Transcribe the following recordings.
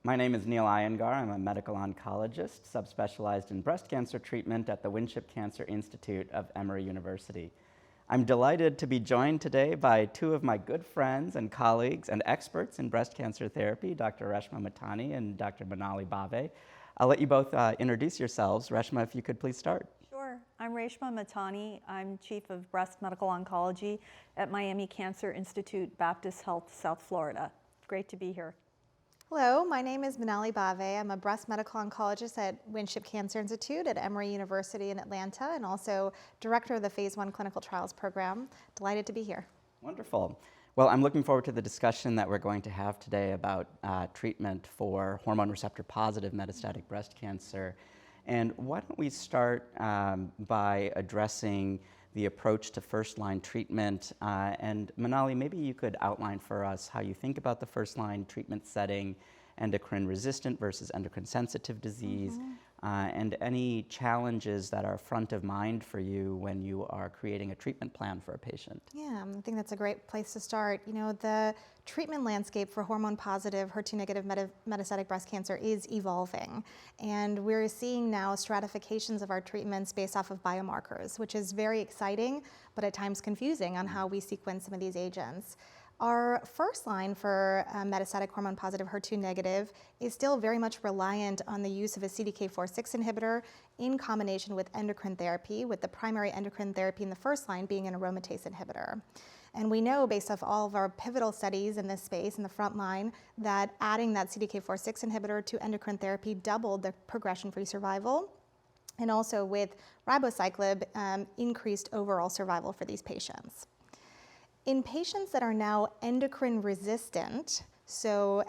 My name is Neil Iyengar. I'm a medical oncologist, subspecialized in breast cancer treatment at the Winship Cancer Institute of Emory University. I'm delighted to be joined today by two of my good friends and colleagues and experts in breast cancer therapy, Dr. Reshma Mahtani and Dr. Manali Bhave. I'll let you both introduce yourselves. Reshma, if you could please start. Sure. I'm Reshma Mahtani. I'm Chief of Breast Medical Oncology at Miami Cancer Institute, Baptist Health, South Florida. Great to be here. Hello, my name is Manali Bhave. I'm a breast medical oncologist at Winship Cancer Institute at Emory University in Atlanta and also director of the Phase 1 clinical trials program. Delighted to be here. Wonderful. Well, I'm looking forward to the discussion that we're going to have today about treatment for hormone receptor positive metastatic breast cancer. And why don't we start by addressing the approach to first-line treatment. And Manali, maybe you could outline for us how you think about the first-line treatment setting, endocrine-resistant versus endocrine-sensitive disease, and any challenges that are front of mind for you when you are creating a treatment plan for a patient. Yeah, I think that's a great place to start. You know, the treatment landscape for hormone-positive, HER2-negative metastatic breast cancer is evolving. And we're seeing now stratifications of our treatments based off of biomarkers, which is very exciting, but at times confusing on how we sequence some of these agents. Our first line for metastatic hormone-positive HER2-negative is still very much reliant on the use of a CDK4/6 inhibitor in combination with endocrine therapy, with the primary endocrine therapy in the first line being an aromatase inhibitor. And we know, based off all of our pivotal studies in this space, in the front line, that adding that CDK4/6 inhibitor to endocrine therapy doubled the progression-free survival. And also with ribociclib, increased overall survival for these patients. In patients that are now endocrine resistant, so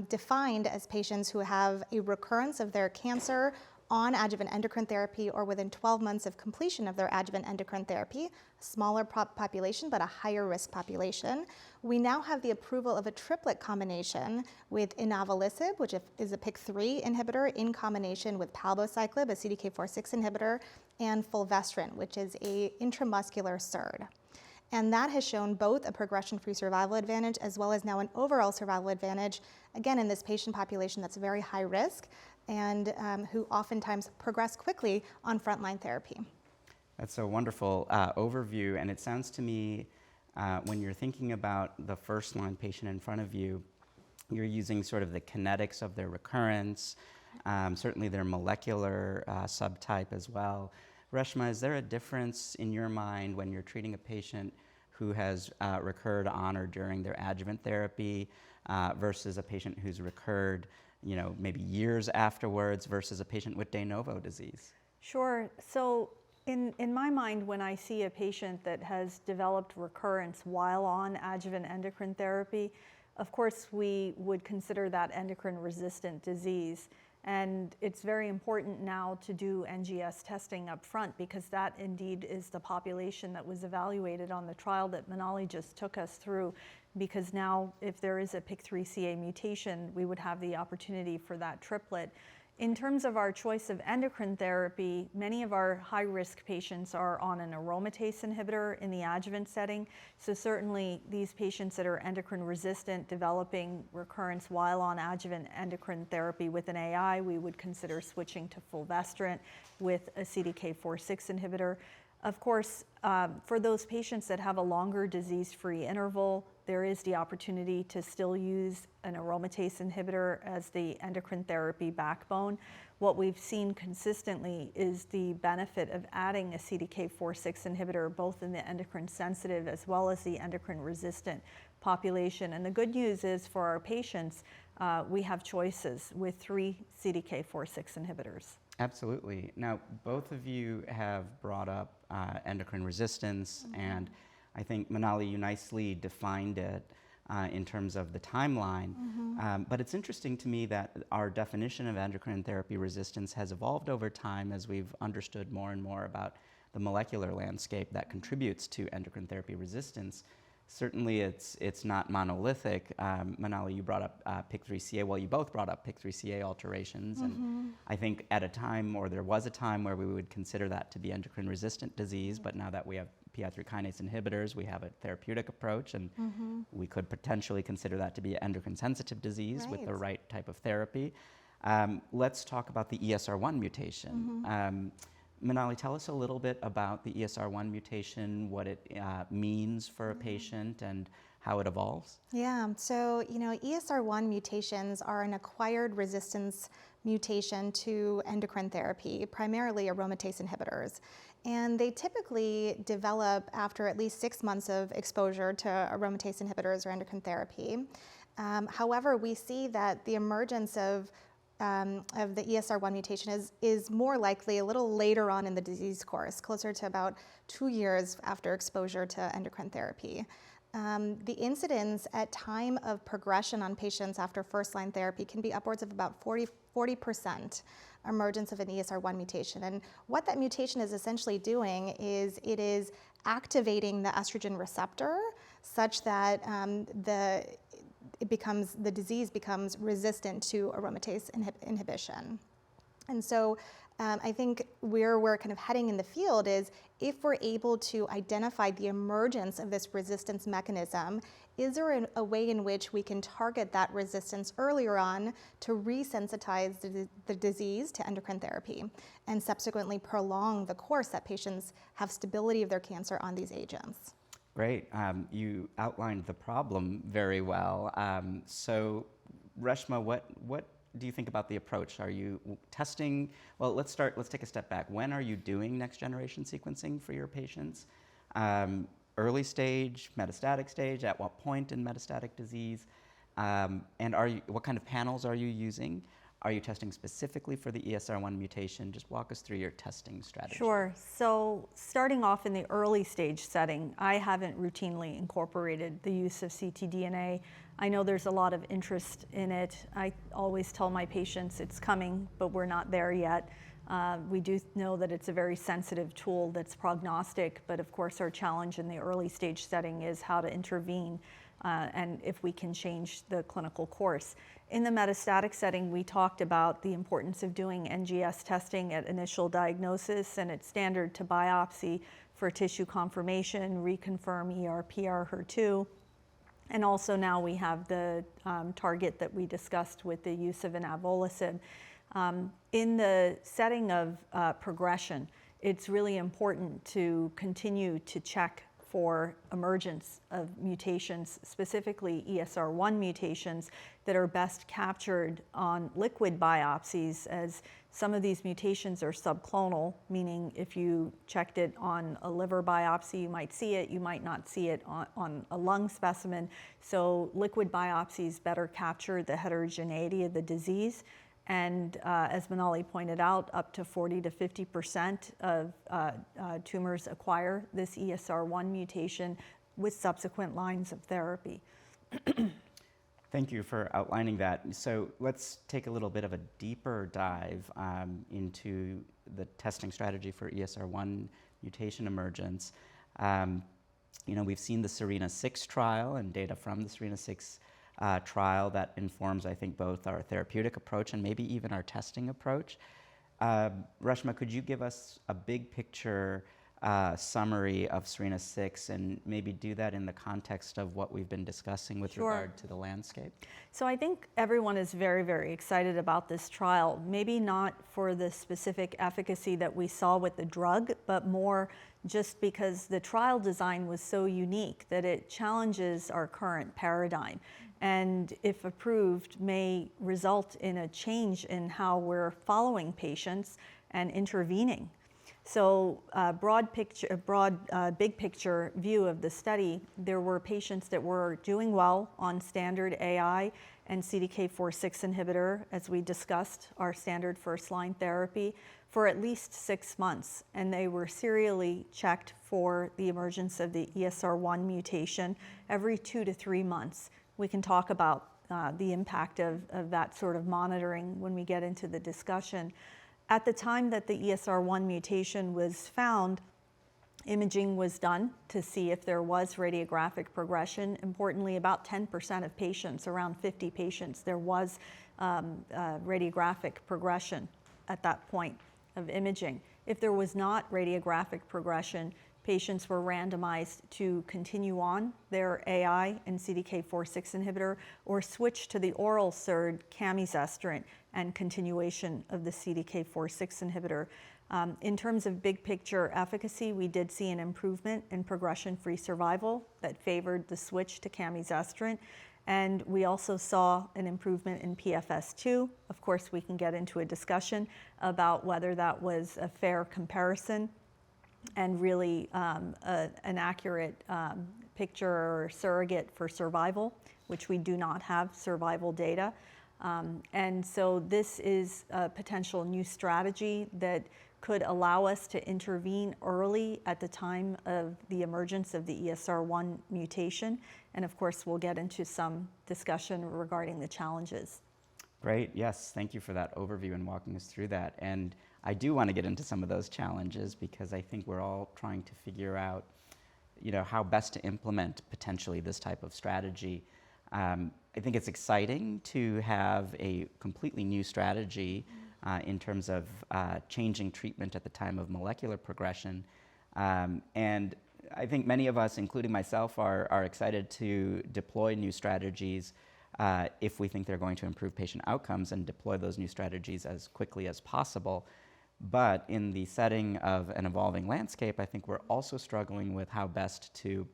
defined as patients who have a recurrence of their cancer on adjuvant endocrine therapy or within 12 months of completion of their adjuvant endocrine therapy, a smaller population but a higher risk population, we now have the approval of a triplet combination with inavolisib, which is a PI3 inhibitor, in combination with palbociclib, a CDK4/6 inhibitor, and fulvestrant, which is a intramuscular SERD. And that has shown both a progression-free survival advantage as well as now an overall survival advantage, again, in this patient population that's very high risk and who oftentimes progress quickly on frontline therapy. That's a wonderful overview, and it sounds to me when you're thinking about the first-line patient in front of you, you're using sort of the kinetics of their recurrence, certainly their molecular subtype as well. Reshma, is there a difference in your mind when you're treating a patient who has recurred on or during their adjuvant therapy versus a patient who's recurred, you know, maybe years afterwards versus a patient with de novo disease? Sure. So in my mind, when I see a patient that has developed recurrence while on adjuvant endocrine therapy, of course we would consider that endocrine resistant disease. And it's very important now to do NGS testing up front because that indeed is the population that was evaluated on the trial that Manali just took us through, because now if there is a PIK3CA mutation, we would have the opportunity for that triplet. In terms of our choice of endocrine therapy, many of our high-risk patients are on an aromatase inhibitor in the adjuvant setting. So certainly these patients that are endocrine resistant, developing recurrence while on adjuvant endocrine therapy with an AI, we would consider switching to fulvestrant with a CDK4/6 inhibitor. Of course, for those patients that have a longer disease-free interval, there is the opportunity to still use an aromatase inhibitor as the endocrine therapy backbone. What we've seen consistently is the benefit of adding a CDK4/6 inhibitor both in the endocrine sensitive as well as the endocrine resistant population. And the good news is for our patients, we have choices with 3 CDK4/6 inhibitors. Absolutely. Now, both of you have brought up endocrine resistance, and I think, Manali, you nicely defined it in terms of the timeline. But it's interesting to me that our definition of endocrine therapy resistance has evolved over time as we've understood more and more about the molecular landscape that contributes to endocrine therapy resistance. Certainly it's not monolithic. Manali, you brought up PIK3CA. Well, you both brought up PIK3CA alterations. And I think at a time, or there was a time where we would consider that to be endocrine resistant disease, but now that we have PI3 kinase inhibitors, we have a therapeutic approach, and we could potentially consider that to be an endocrine sensitive disease with the right type of therapy. Let's talk about the ESR1 mutation. Manali, tell us a little bit about the ESR1 mutation, what it means for a patient, and how it evolves. Yeah, so ESR1 mutations are an acquired resistance mutation to endocrine therapy, primarily aromatase inhibitors. And they typically develop after at least 6 months of exposure to aromatase inhibitors or endocrine therapy. However, we see that the emergence of the ESR1 mutation is more likely a little later on in the disease course, closer to about 2 years after exposure to endocrine therapy. The incidence at time of progression on patients after first-line therapy can be upwards of about 40% emergence of an ESR1 mutation. And what that mutation is essentially doing is it is activating the estrogen receptor such that the disease becomes resistant to aromatase inhibition. And so I think where we're kind of heading in the field is if we're able to identify the emergence of this resistance mechanism, is there a way in which we can target that resistance earlier on to resensitize the disease to endocrine therapy and subsequently prolong the course that patients have stability of their cancer on these agents? Great. You outlined the problem very well. So, Reshma, what do you think about the approach? Are you testing? Well, let's take a step back. When are you doing next generation sequencing for your patients? Early stage, metastatic stage, at what point in metastatic disease? And what kind of panels are you using? Are you testing specifically for the ESR1 mutation? Just walk us through your testing strategy. Sure. So starting off in the early stage setting, I haven't routinely incorporated the use of ctDNA. I know there's a lot of interest in it. I always tell my patients it's coming, but we're not there yet. We do know that it's a very sensitive tool that's prognostic, but of course our challenge in the early stage setting is how to intervene and if we can change the clinical course. In the metastatic setting, we talked about the importance of doing NGS testing at initial diagnosis, and it's standard to biopsy for tissue confirmation, reconfirm ER, PR, HER2. And also now we have the target that we discussed with the use of inavolisib. In the setting of progression, it's really important to continue to check for emergence of mutations, specifically ESR1 mutations that are best captured on liquid biopsies, as some of these mutations are subclonal, meaning if you checked it on a liver biopsy, you might see it, you might not see it on a lung specimen. So liquid biopsies better capture the heterogeneity of the disease. And as Manali pointed out, up to 40 to 50% of tumors acquire this ESR1 mutation with subsequent lines of therapy. Thank you for outlining that. So let's take a little bit of a deeper dive into the testing strategy for ESR1 mutation emergence. We've seen the SERENA-6 trial and data from the SERENA-6 trial that informs, I think, both our therapeutic approach and maybe even our testing approach. Reshma, could you give us a big picture summary of SERENA-6 and maybe do that in the context of what we've been discussing with regard to the landscape? So I think everyone is very, very excited about this trial, maybe not for the specific efficacy that we saw with the drug, but more just because the trial design was so unique that it challenges our current paradigm. And if approved, may result in a change in how we're following patients and intervening. So big picture view of the study, there were patients that were doing well on standard AI and CDK4/6 inhibitor, as we discussed, our standard first-line therapy, for at least 6 months. And they were serially checked for the emergence of the ESR1 mutation every 2 to 3 months. We can talk about the impact of that sort of monitoring when we get into the discussion. At the time that the ESR1 mutation was found, imaging was done to see if there was radiographic progression. Importantly, about 10% of patients, around 50 patients, there was radiographic progression at that point of imaging. If there was not radiographic progression, patients were randomized to continue on their AI and CDK4/6 inhibitor or switch to the oral SERD Camizestrant and continuation of the CDK4/6 inhibitor. In terms of big picture efficacy, we did see an improvement in progression-free survival that favored the switch to Camizestrant. And we also saw an improvement in PFS2. Of course, we can get into a discussion about whether that was a fair comparison and really an accurate picture or surrogate for survival, which we do not have survival data. And so this is a potential new strategy that could allow us to intervene early at the time of the emergence of the ESR1 mutation. And of course, we'll get into some discussion regarding the challenges. Great, yes, thank you for that overview and walking us through that. And I do want to get into some of those challenges because I think we're all trying to figure out, how best to implement potentially this type of strategy. I think it's exciting to have a completely new strategy in terms of changing treatment at the time of molecular progression. And I think many of us, including myself, are excited to deploy new strategies if we think they're going to improve patient outcomes and deploy those new strategies as quickly as possible. But in the setting of an evolving landscape, I think we're also struggling with how best to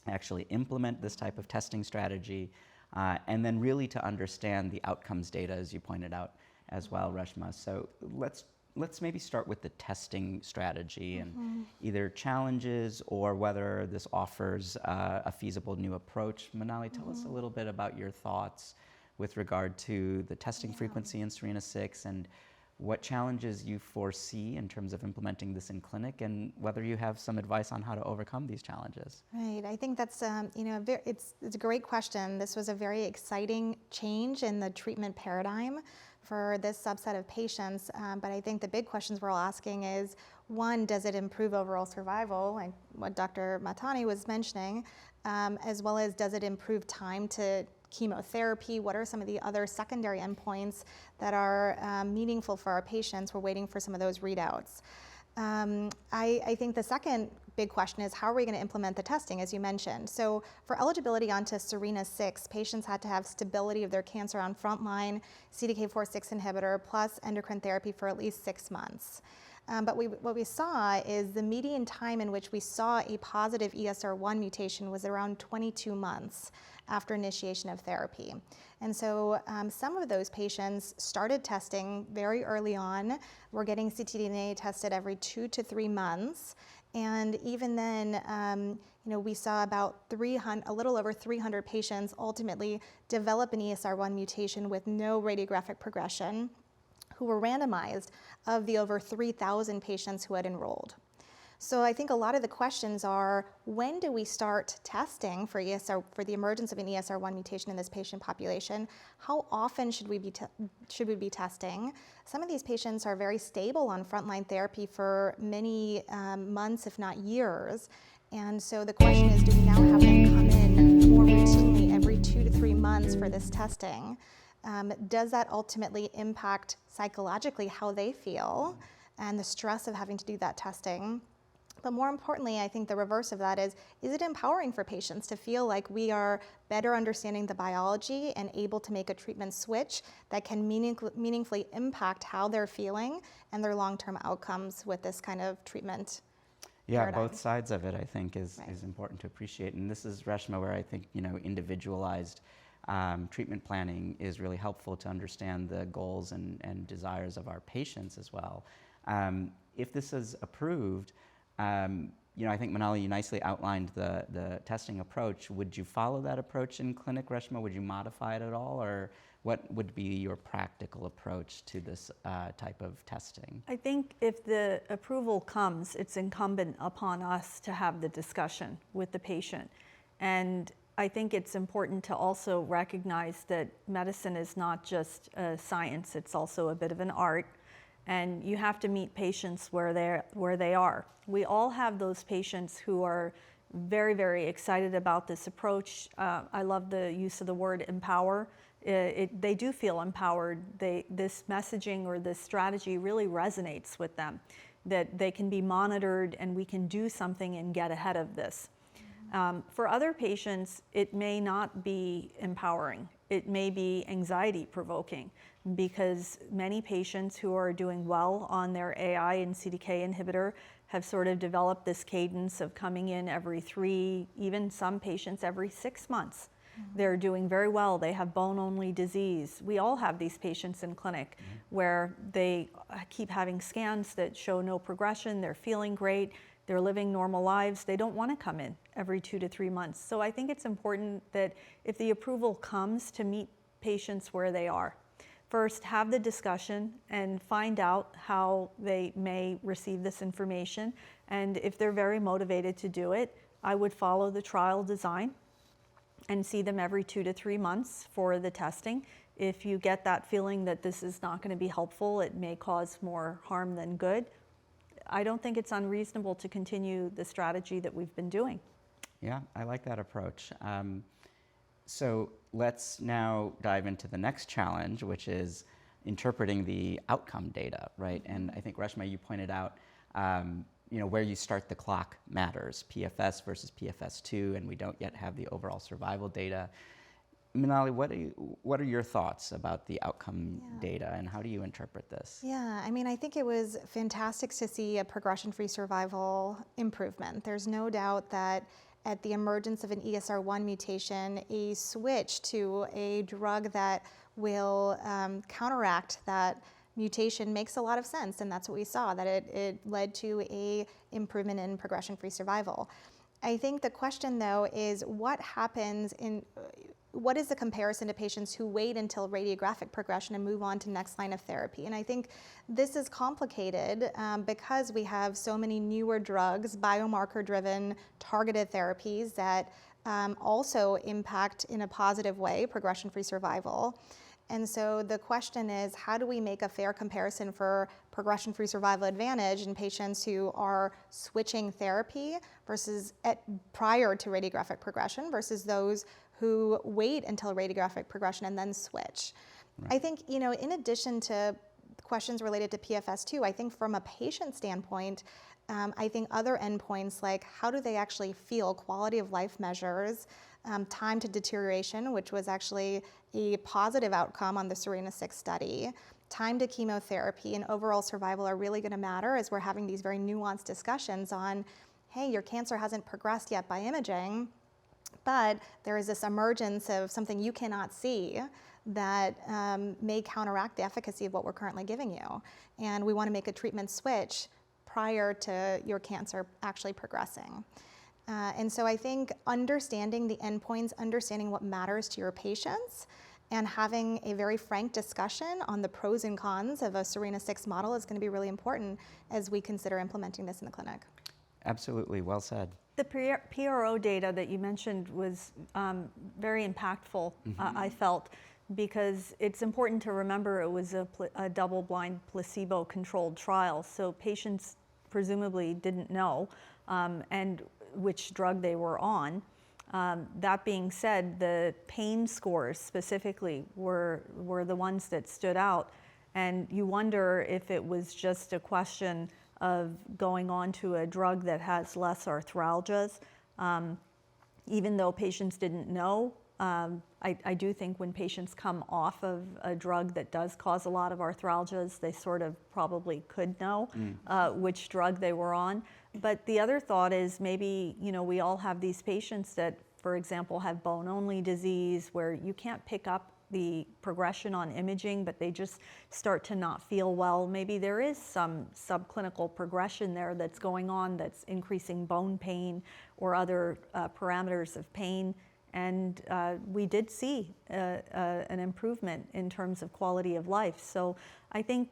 actually implement this type of testing strategy and then really to understand the outcomes data, as you pointed out as well, Reshma. So let's maybe start with the testing strategy and either challenges or whether this offers a feasible new approach. Manali, tell us a little bit about your thoughts with regard to the testing frequency in SERENA-6 and what challenges you foresee in terms of implementing this in clinic and whether you have some advice on how to overcome these challenges. Right, I think that's it's a great question. This was a very exciting change in the treatment paradigm for this subset of patients, but I think the big questions we're all asking is, one, does it improve overall survival, like what Dr. Mahtani was mentioning, as well as does it improve time to chemotherapy? What are some of the other secondary endpoints that are meaningful for our patients? We're waiting for some of those readouts. I think the second big question is, how are we going to implement the testing, as you mentioned? So for eligibility onto SERENA-6, patients had to have stability of their cancer on frontline CDK4/6 inhibitor plus endocrine therapy for at least 6 months. But what we saw is the median time in which we saw a positive ESR1 mutation was around 22 months after initiation of therapy. And so some of those patients started testing very early on. We're getting ctDNA tested every 2 to 3 months. And even then, we saw about a little over 300 patients ultimately develop an ESR1 mutation with no radiographic progression, who were randomized of the over 3,000 patients who had enrolled. So I think a lot of the questions are, when do we start testing for the emergence of an ESR1 mutation in this patient population? How often should we be testing? Some of these patients are very stable on frontline therapy for many months, if not years. And so the question is, do we now have them come in more routinely every 2 to 3 months for this testing? Does that ultimately impact psychologically how they feel and the stress of having to do that testing? But more importantly, I think the reverse of that is it empowering for patients to feel like we are better understanding the biology and able to make a treatment switch that can meaningfully impact how they're feeling and their long-term outcomes with this kind of treatment paradigm? Both sides of it, I think, is important to appreciate. And this is, Reshma, where I think, individualized treatment planning is really helpful to understand the goals and desires of our patients as well. If this is approved, I think, Manali, you nicely outlined the testing approach. Would you follow that approach in clinic, Reshma? Would you modify it at all? Or what would be your practical approach to this type of testing? I think if the approval comes, it's incumbent upon us to have the discussion with the patient. And I think it's important to also recognize that medicine is not just a science, it's also a bit of an art. And you have to meet patients where they are. We all have those patients who are very, very excited about this approach. I love the use of the word empower. They do feel empowered. This messaging or this strategy really resonates with them. that they can be monitored and we can do something and get ahead of this. For other patients, it may not be empowering. It may be anxiety provoking, because many patients who are doing well on their AI and CDK inhibitor have sort of developed this cadence of coming in every 3, even some patients every 6 months. They're doing very well. They have bone-only disease. We all have these patients in clinic where they keep having scans that show no progression. They're feeling great. They're living normal lives. They don't want to come in every 2 to 3 months. So I think it's important that if the approval comes, to meet patients where they are. First, have the discussion and find out how they may receive this information. And if they're very motivated to do it, I would follow the trial design and see them every 2 to 3 months for the testing. If you get that feeling that this is not going to be helpful, it may cause more harm than good, I don't think it's unreasonable to continue the strategy that we've been doing. Yeah, I like that approach. So let's now dive into the next challenge, which is interpreting the outcome data, right? And I think, Reshma, you pointed out, where you start the clock matters, PFS versus PFS2, and we don't yet have the overall survival data. Manali, what are your thoughts about the outcome data, and how do you interpret this? Yeah, I mean, I think it was fantastic to see a progression-free survival improvement. There's no doubt that at the emergence of an ESR1 mutation, a switch to a drug that will counteract that mutation makes a lot of sense, and that's what we saw, that it led to a improvement in progression-free survival. I think the question, though, is what is the comparison to patients who wait until radiographic progression and move on to next line of therapy? And I think this is complicated because we have so many newer drugs, biomarker-driven targeted therapies that also impact in a positive way progression-free survival. And so the question is, how do we make a fair comparison for progression-free survival advantage in patients who are switching therapy versus prior to radiographic progression versus those who wait until radiographic progression and then switch? Right. I think, in addition to questions related to PFS2, I think from a patient standpoint, I think other endpoints like how do they actually feel, quality of life measures, time to deterioration, which was actually a positive outcome on the SERENA-6 study, time to chemotherapy, and overall survival are really going to matter as we're having these very nuanced discussions on, hey, your cancer hasn't progressed yet by imaging, but there is this emergence of something you cannot see that may counteract the efficacy of what we're currently giving you. And we want to make a treatment switch prior to your cancer actually progressing. And so I think understanding the endpoints, understanding what matters to your patients, and having a very frank discussion on the pros and cons of a SERENA-6 model is going to be really important as we consider implementing this in the clinic. Absolutely, well said. The PRO data that you mentioned was very impactful, I felt, because it's important to remember it was a double-blind placebo-controlled trial, so patients presumably didn't know and which drug they were on. That being said, the pain scores specifically were the ones that stood out, and you wonder if it was just a question of going on to a drug that has less arthralgias. Even though patients didn't know, I do think when patients come off of a drug that does cause a lot of arthralgias, they sort of probably could know which drug they were on. But the other thought is maybe, we all have these patients that, for example, have bone-only disease where you can't pick up the progression on imaging, but they just start to not feel well. Maybe there is some subclinical progression there that's going on that's increasing bone pain or other parameters of pain. And we did see an improvement in terms of quality of life. So I think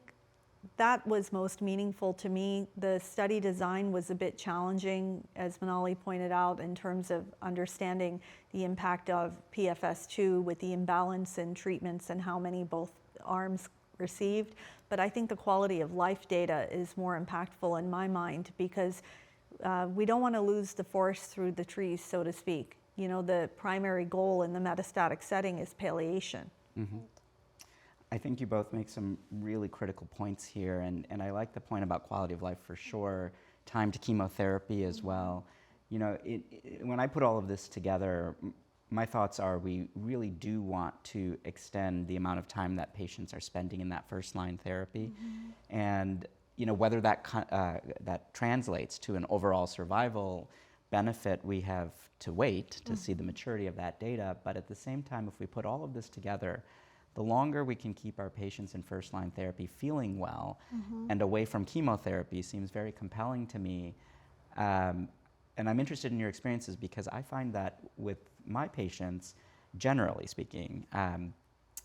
that was most meaningful to me. The study design was a bit challenging, as Manali pointed out, in terms of understanding the impact of PFS2 with the imbalance in treatments and how many both arms received. But I think the quality of life data is more impactful in my mind because we don't want to lose the forest through the trees, so to speak. The primary goal in the metastatic setting is palliation. Mm-hmm. I think you both make some really critical points here, and I like the point about quality of life for sure, time to chemotherapy as well. You know, when I put all of this together, my thoughts are we really do want to extend the amount of time that patients are spending in that first-line therapy, and you know, whether that translates to an overall survival benefit, we have to wait to see the maturity of that data. But at the same time, if we put all of this together, the longer we can keep our patients in first-line therapy feeling well and away from chemotherapy seems very compelling to me. And I'm interested in your experiences because I find that with my patients, generally speaking,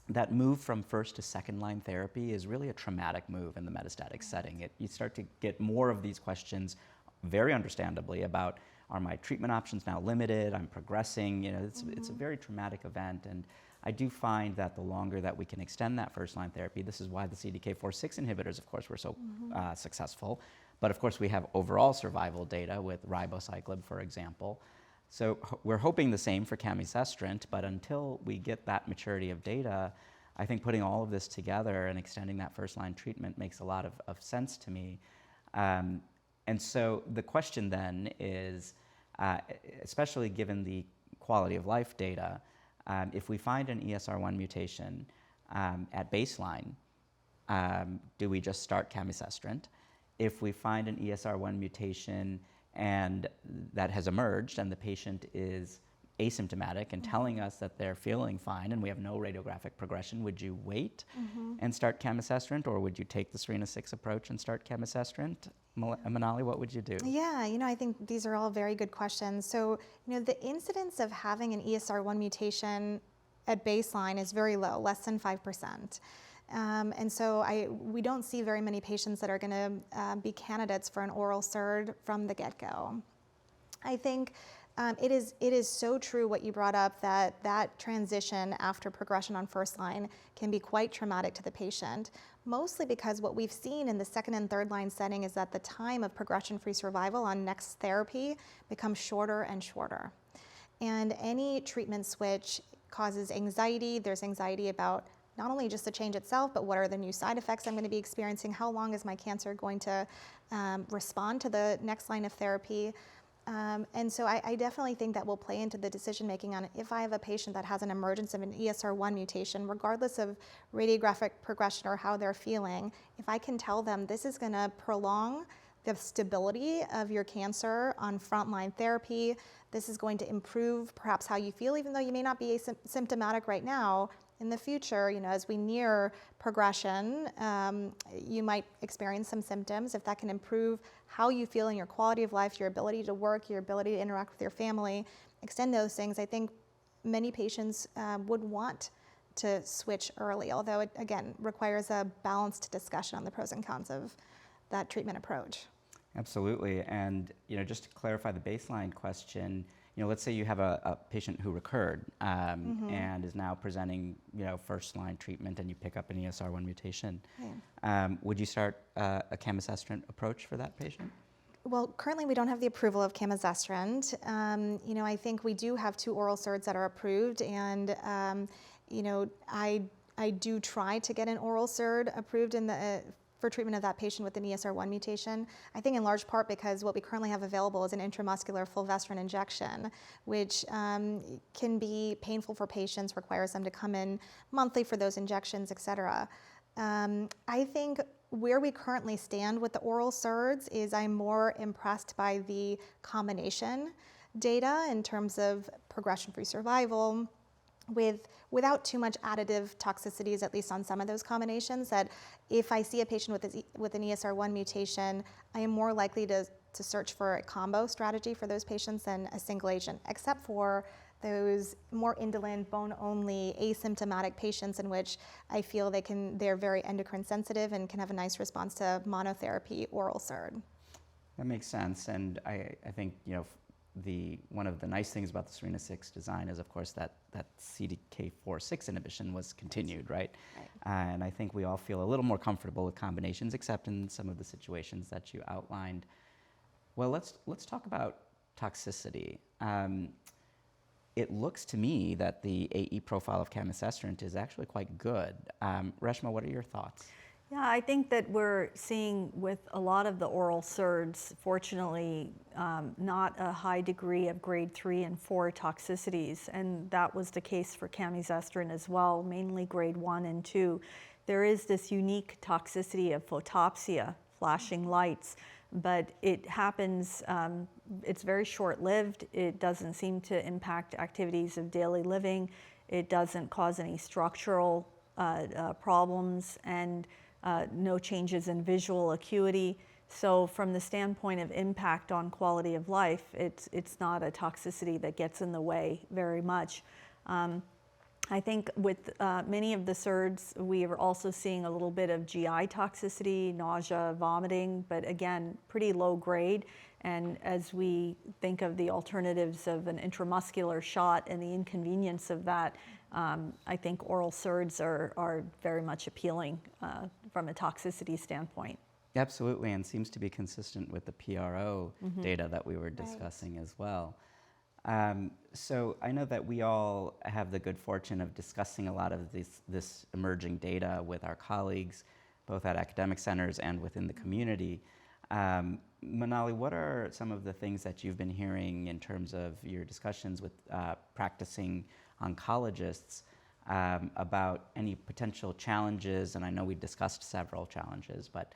that move from first to second-line therapy is really a traumatic move in the metastatic setting. You start to get more of these questions, very understandably, about, are my treatment options now limited? I'm progressing. You know, it's a very traumatic event, and I do find that the longer that we can extend that first-line therapy, this is why the CDK4/6 inhibitors, of course, were so successful. But of course, we have overall survival data with ribociclib, for example. So we're hoping the same for Camizestrant, but until we get that maturity of data, I think putting all of this together and extending that first-line treatment makes a lot of sense to me. And so the question then is, especially given the quality of life data, if we find an ESR1 mutation at baseline, do we just start Camizestrant? If we find an ESR1 mutation and that has emerged and the patient is asymptomatic and telling us that they're feeling fine and we have no radiographic progression, would you wait and start Camizestrant, or would you take the Serena-6 approach and start Camizestrant? Manali, what would you do? Yeah, you know, I think these are all very good questions. So, you know, the incidence of having an ESR1 mutation at baseline is very low, less than 5%. And so we don't see very many patients that are going to be candidates for an oral SERD from the get-go. I think it is so true what you brought up, that transition after progression on first line can be quite traumatic to the patient, mostly because what we've seen in the second and third line setting is that the time of progression-free survival on next therapy becomes shorter and shorter. And any treatment switch causes anxiety. There's anxiety about not only just the change itself, but what are the new side effects I'm going to be experiencing? How long is my cancer going to respond to the next line of therapy? And so I definitely think that will play into the decision making on if I have a patient that has an emergence of an ESR1 mutation, regardless of radiographic progression or how they're feeling, if I can tell them this is going to prolong the stability of your cancer on frontline therapy, this is going to improve perhaps how you feel, even though you may not be asymptomatic right now. In the future, you know, as we near progression, you might experience some symptoms. If that can improve how you feel and your quality of life, your ability to work, your ability to interact with your family, extend those things, I think many patients would want to switch early, although it, again, requires a balanced discussion on the pros and cons of that treatment approach. Absolutely, and you know, just to clarify the baseline question, you know, let's say you have a patient who recurred and is now presenting, you know, first-line treatment, and you pick up an ESR1 mutation. Would you start a Camizestrant approach for that patient? Well, currently we don't have the approval of Camizestrant. You know, I think we do have 2 oral SERDs that are approved, and you know, I do try to get an oral SERD approved in the for treatment of that patient with an ESR1 mutation. I think in large part because what we currently have available is an intramuscular fulvestrant injection, which can be painful for patients, requires them to come in monthly for those injections, et cetera. I think where we currently stand with the oral SERDs is I'm more impressed by the combination data in terms of progression-free survival, without too much additive toxicities, at least on some of those combinations, that if I see a patient with an ESR1 mutation, I am more likely to search for a combo strategy for those patients than a single agent, except for those more indolent, bone-only, asymptomatic patients in which I feel they're very endocrine sensitive and can have a nice response to monotherapy oral SERD. That makes sense, and I think, you know, one of the nice things about the Serena-6 design is, of course, that CDK4/6 inhibition was continued, right? And I think we all feel a little more comfortable with combinations, except in some of the situations that you outlined. Well, let's talk about toxicity. it looks to me that the AE profile of camizestrant is actually quite good. Reshma, what are your thoughts? Yeah, I think that we're seeing with a lot of the oral SERDs, fortunately, not a high degree of grade 3 and 4 toxicities, and that was the case for camizestrant as well, mainly grade 1 and 2. There is this unique toxicity of photopsia, flashing lights, but it happens, it's very short-lived. It doesn't seem to impact activities of daily living. It doesn't cause any structural problems, and no changes in visual acuity. So from the standpoint of impact on quality of life, it's not a toxicity that gets in the way very much. I think with many of the SERDs, we are also seeing a little bit of GI toxicity, nausea, vomiting, but again, pretty low grade. And as we think of the alternatives of an intramuscular shot and the inconvenience of that, I think oral SERDs are very much appealing from a toxicity standpoint. Absolutely, and seems to be consistent with the PRO data that we were discussing as well. So I know that we all have the good fortune of discussing a lot of this emerging data with our colleagues, both at academic centers and within the community. Manali, what are some of the things that you've been hearing in terms of your discussions with practicing oncologists about any potential challenges? And I know we discussed several challenges, but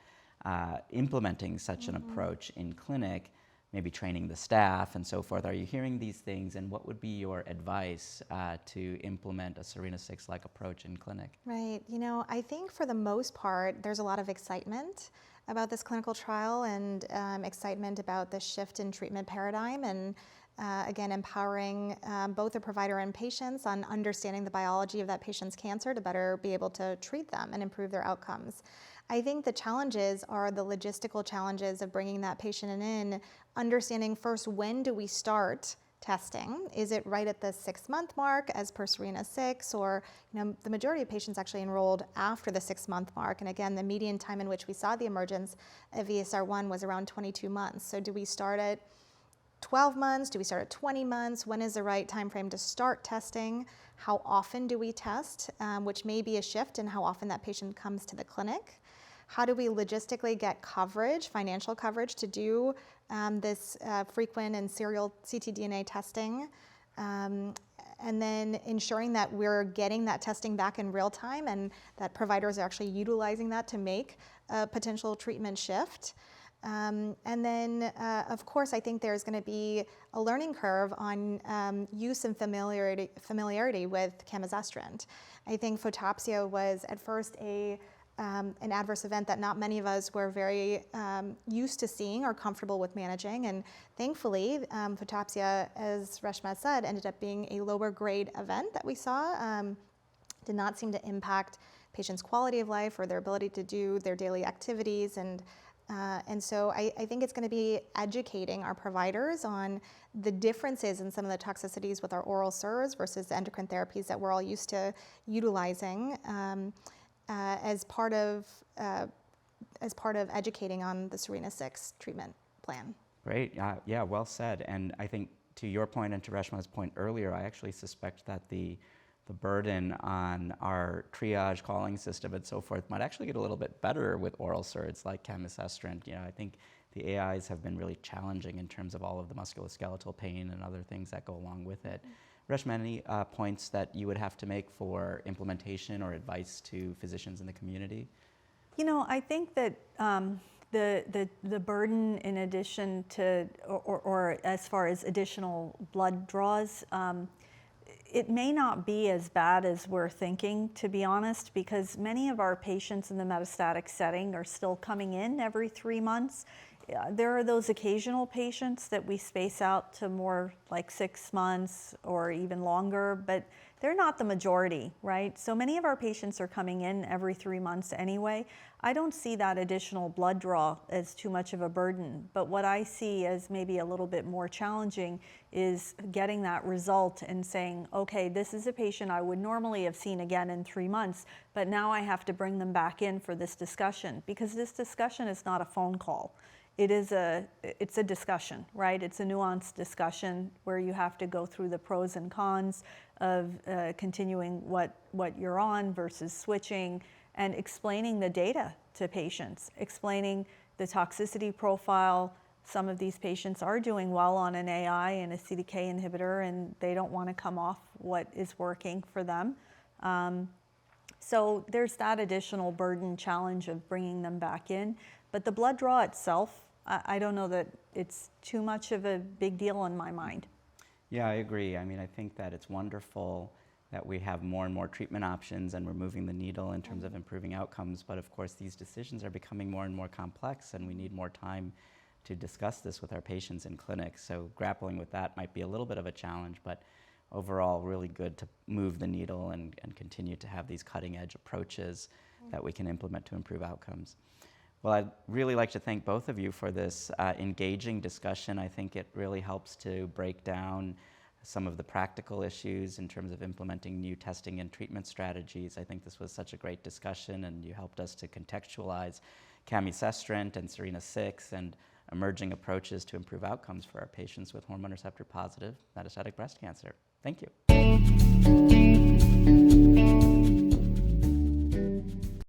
implementing such an approach in clinic, maybe training the staff and so forth. Are you hearing these things, and what would be your advice to implement a SERENA-6-like approach in clinic? Right. You know, I think for the most part, there's a lot of excitement about this clinical trial and excitement about the shift in treatment paradigm, and again, empowering both the provider and patients on understanding the biology of that patient's cancer to better be able to treat them and improve their outcomes. I think the challenges are the logistical challenges of bringing that patient in, understanding first, when do we start testing? Is it right at the 6-month mark as per SERENA-6, or the majority of patients actually enrolled after the 6-month mark, and again, the median time in which we saw the emergence of ESR1 was around 22 months. So do we start at 12 months? Do we start at 20 months? When is the right time frame to start testing? How often do we test, which may be a shift in how often that patient comes to the clinic? How do we logistically get coverage, financial coverage, to do this frequent and serial ctDNA testing? And then ensuring that we're getting that testing back in real time and that providers are actually utilizing that to make a potential treatment shift. And then, of course, I think there's going to be a learning curve on use and familiarity with camizestrant. I think photopsia was at first an adverse event that not many of us were very used to seeing or comfortable with managing. And thankfully, photopsia, as Reshma said, ended up being a lower grade event that we saw. Did not seem to impact patients' quality of life or their ability to do their daily activities. And so I think it's going to be educating our providers on the differences in some of the toxicities with our oral SERDs versus the endocrine therapies that we're all used to utilizing. As part of educating on the SERENA-6 treatment plan. Great, yeah, well said. And I think to your point and to Reshma's point earlier, I actually suspect that the burden on our triage calling system and so forth might actually get a little bit better with oral SERDs like camizestrant. I think the AIs have been really challenging in terms of all of the musculoskeletal pain and other things that go along with it. Reshma, any points that you would have to make for implementation or advice to physicians in the community? I think that the burden, in addition to, or as far as additional blood draws, it may not be as bad as we're thinking, to be honest, because many of our patients in the metastatic setting are still coming in every 3 months. There are those occasional patients that we space out to more like 6 months or even longer, but they're not the majority, right? So many of our patients are coming in every 3 months anyway. I don't see that additional blood draw as too much of a burden, but what I see as maybe a little bit more challenging is getting that result and saying, okay, this is a patient I would normally have seen again in 3 months, but now I have to bring them back in for this discussion, because this discussion is not a phone call. it's a discussion, right? It's a nuanced discussion where you have to go through the pros and cons of continuing what you're on versus switching, and explaining the data to patients, explaining the toxicity profile. Some of these patients are doing well on an AI and a CDK inhibitor, and they don't want to come off what is working for them. So there's that additional burden challenge of bringing them back in. But the blood draw itself, I don't know that it's too much of a big deal in my mind. Yeah, I agree. I mean, I think that it's wonderful that we have more and more treatment options and we're moving the needle in terms of improving outcomes. But of course, these decisions are becoming more and more complex, and we need more time to discuss this with our patients in clinics. So grappling with that might be a little bit of a challenge, but overall really good to move the needle and continue to have these cutting edge approaches that we can implement to improve outcomes. Well, I'd really like to thank both of you for this engaging discussion. I think it really helps to break down some of the practical issues in terms of implementing new testing and treatment strategies. I think this was such a great discussion, and you helped us to contextualize Camizestrant and Serena-6 and emerging approaches to improve outcomes for our patients with hormone receptor positive metastatic breast cancer. Thank you.